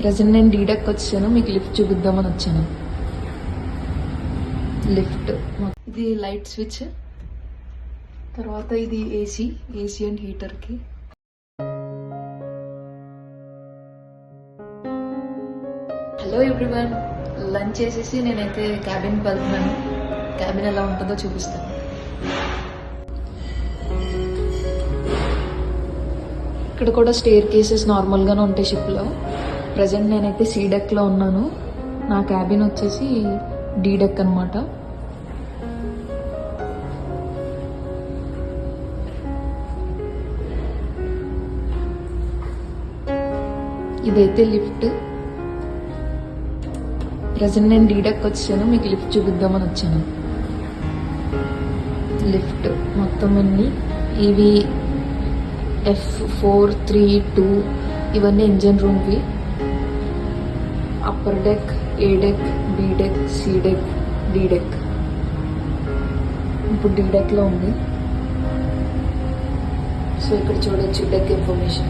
Present నేను డీడెక్ వచ్చాను, మీకు లిఫ్ట్ చూపిద్దామని వచ్చాను. లిఫ్ట్ ఇది లైట్ స్విచ్, తర్వాత ఇది ఏసీ అండ్ హీటర్కి. హలో ఎవ్రీవన్, లంచ్ చేసేసి నేనైతే క్యాబిన్కి వెళ్తున్నాను. క్యాబిన్ ఎలా ఉంటుందో చూపిస్తాను. ఇక్కడ కూడా స్టేర్ కేసెస్ నార్మల్గానే ఉంటాయి షిప్లో. ప్రజెంట్ నేనైతే సీ డెక్లో ఉన్నాను. నా క్యాబిన్ వచ్చేసి డీ డెక్ అనమాట. ఇదైతే లిఫ్ట్. ప్రజెంట్ నేను డీ డెక్ వచ్చాను, మీకు లిఫ్ట్ చూపిద్దామని వచ్చాను. లిఫ్ట్ మొత్తం అన్ని ఇవి F432 ఇవన్నీ ఇంజన్ రూమ్వి. Upper deck, A deck, B deck, C deck, D deck. ఇప్పుడు డి డెక్లో ఉంది. సో ఇక్కడ చూడొచ్చు deck information.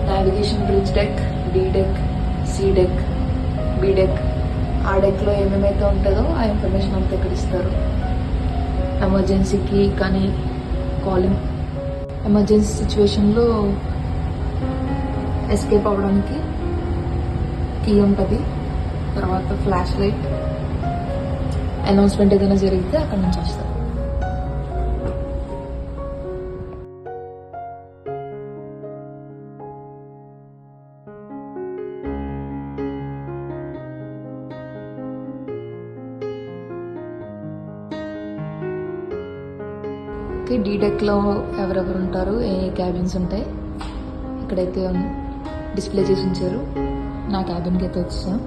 Navigation bridge deck, D deck, C deck, B deck. ఆ డెక్లో ఏమేమైతే ఉంటుందో ఆ ఇన్ఫర్మేషన్ అంతా ఇక్కడ ఇస్తారు. ఎమర్జెన్సీకి కానీ కాలింగ్, ఎమర్జెన్సీ సిచ్యువేషన్లో ఎస్కేప్ అవ్వడానికి కీ ఉంటుంది. తర్వాత ఫ్లాష్ లైట్, అనౌన్స్మెంట్ ఏదైనా జరిగితే అక్కడ నుంచి వస్తారు. డీ డెక్లో ఎవరెవరు ఉంటారు, ఏ క్యాబిన్స్ ఉంటాయి ఇక్కడైతే డిస్ప్లే చేసి ఉంచారు. నా క్యాబిన్కి అయితే వచ్చాను.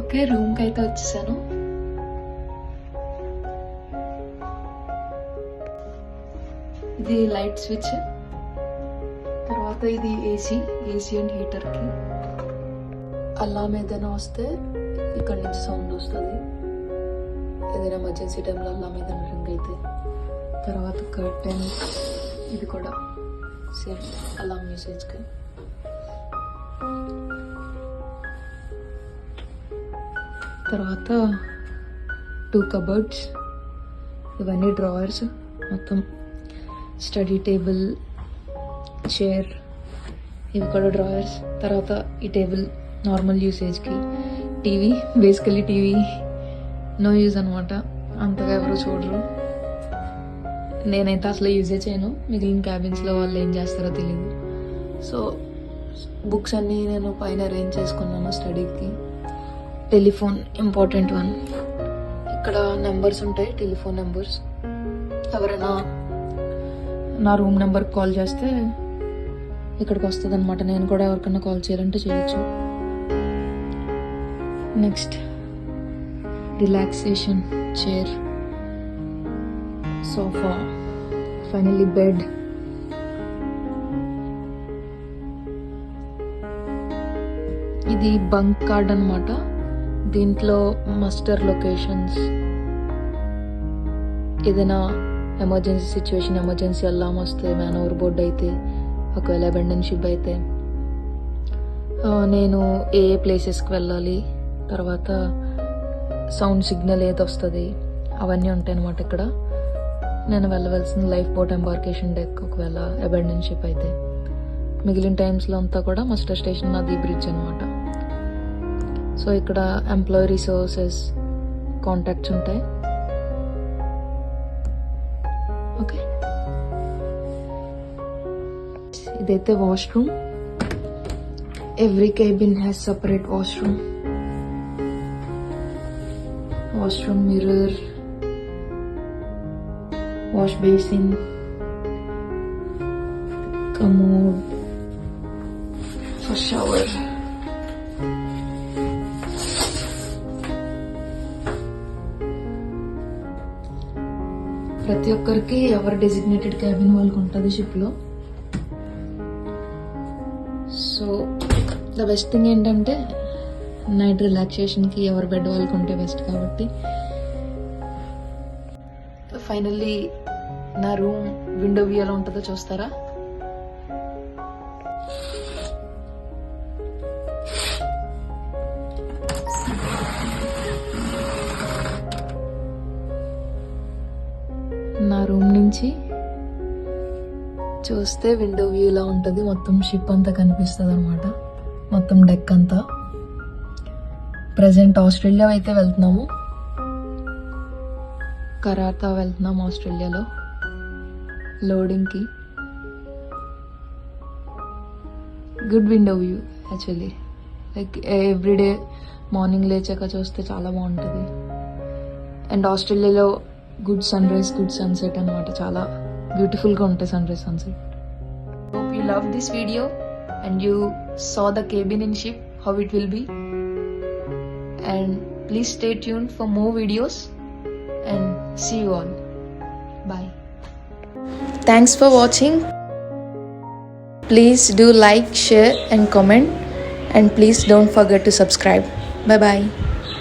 ఓకే, రూమ్కి అయితే వచ్చేసాను. ఇది లైట్ స్విచ్, తర్వాత ఇది ఏసీ అండ్ హీటర్కి. అలారం ఏదైనా వస్తే ఇక్కడ నుంచి సౌండ్ వస్తుంది. ఏదైనా ఎమర్జెన్సీ టైంలో అలారం ఏదైనా రింగ్ అయితే. తర్వాత కర్టెన్, ఇది కూడా సేమ్ అలారం యూసేజ్కి. తర్వాత 2 కబర్డ్స్, ఇవన్నీ డ్రావర్స్. మొత్తం స్టడీ టేబుల్, చైర్, ఇవి కూడా డ్రాయర్స్. తర్వాత ఈ టేబుల్ నార్మల్ యూసేజ్కి. TV, basically TV no use అనమాట, అంతగా ఎవరు చూడరు. నేనైతే అసలు యూజే చేయను. మిగిలిన క్యాబిన్స్లో వాళ్ళు ఏం చేస్తారో తెలియదు. సో బుక్స్ అన్నీ నేను పైన అరేంజ్ చేసుకున్నాను స్టడీకి. Telephone important one. ఇక్కడ నెంబర్స్ ఉంటాయి, టెలిఫోన్ నెంబర్స్. ఎవరైనా నా రూమ్ నెంబర్కి కాల్ చేస్తే ఇక్కడికి వస్తుంది అనమాట. నేను కూడా ఎవరికైనా కాల్ చేయాలంటే చేయొచ్చు. Next relaxation chair, sofa, finally bed. ఇది బంక్ కార్డ్ అనమాట. దీంట్లో మస్టర్ లొకేషన్స్, ఏదైనా ఎమర్జెన్సీ సిచ్యువేషన్, ఎమర్జెన్సీ అలారం వస్తే, మ్యాన్ ఓవర్ బోర్డ్ అయితే, ఒకవేళ అబాండన్ షిప్ అయితే, నేను ఏ ప్లేసెస్కి వెళ్ళాలి, తర్వాత సౌండ్ సిగ్నల్ ఏది వస్తుంది, అవన్నీ ఉంటాయి అన్నమాట ఇక్కడ. నేను వెళ్ళవలసిన లైఫ్ బోట్ ఎంబార్కేషన్ డెక్ ఒకవేళ అబాండన్ షిప్ అయితే. మిగిలిన టైమ్స్లో అంతా కూడా మస్టర్ స్టేషన్ అది బ్రిడ్జ్ అనమాట. సో ఇక్కడ ఎంప్లాయీ రిసోర్సెస్ కాంటాక్ట్స్ ఉంటాయి. ఓకే, ఇదైతే washroom. Every cabin has separate washroom. Mirror, wash basin, commode for shower. ప్రతి ఒక్కరికి ఎవరి డెసిగ్నేటెడ్ క్యాబిన్ వాళ్ళకి ఉంటుంది షిప్లో. ద బెస్ట్ థింగ్ ఏంటంటే నైట్ రిలాక్సేషన్కి ఎవరి బెడ్ వాళ్ళకు ఉంటే బెస్ట్ కాబట్టి. ఫైనల్లీ నా రూమ్ విండో వ్యూ ఎలా ఉంటుందో చూస్తారా? నా రూమ్ నుంచి చూస్తే విండో వ్యూ ఇలా ఉంటుంది. మొత్తం షిప్ అంతా కనిపిస్తుంది అనమాట, మొత్తం డెక్ అంతా. ప్రజెంట్ ఆస్ట్రేలియా అయితే వెళ్తున్నాము, కరాతా వెళ్తున్నాము ఆస్ట్రేలియాలో లోడింగ్కి. Good window view actually, like everyday morning లేచాక చూస్తే చాలా బాగుంటుంది. అండ్ ఆస్ట్రేలియాలో good sunrise good sunset అనమాట, చాలా బ్యూటిఫుల్గా ఉంటాయి sunrise sunset. Hope you love this video and you saw the cabin in ship, how it will be. And please stay tuned for more videos and see you all. Bye. Thanks for watching. Please do like, share and comment, and please don't forget to subscribe. Bye bye.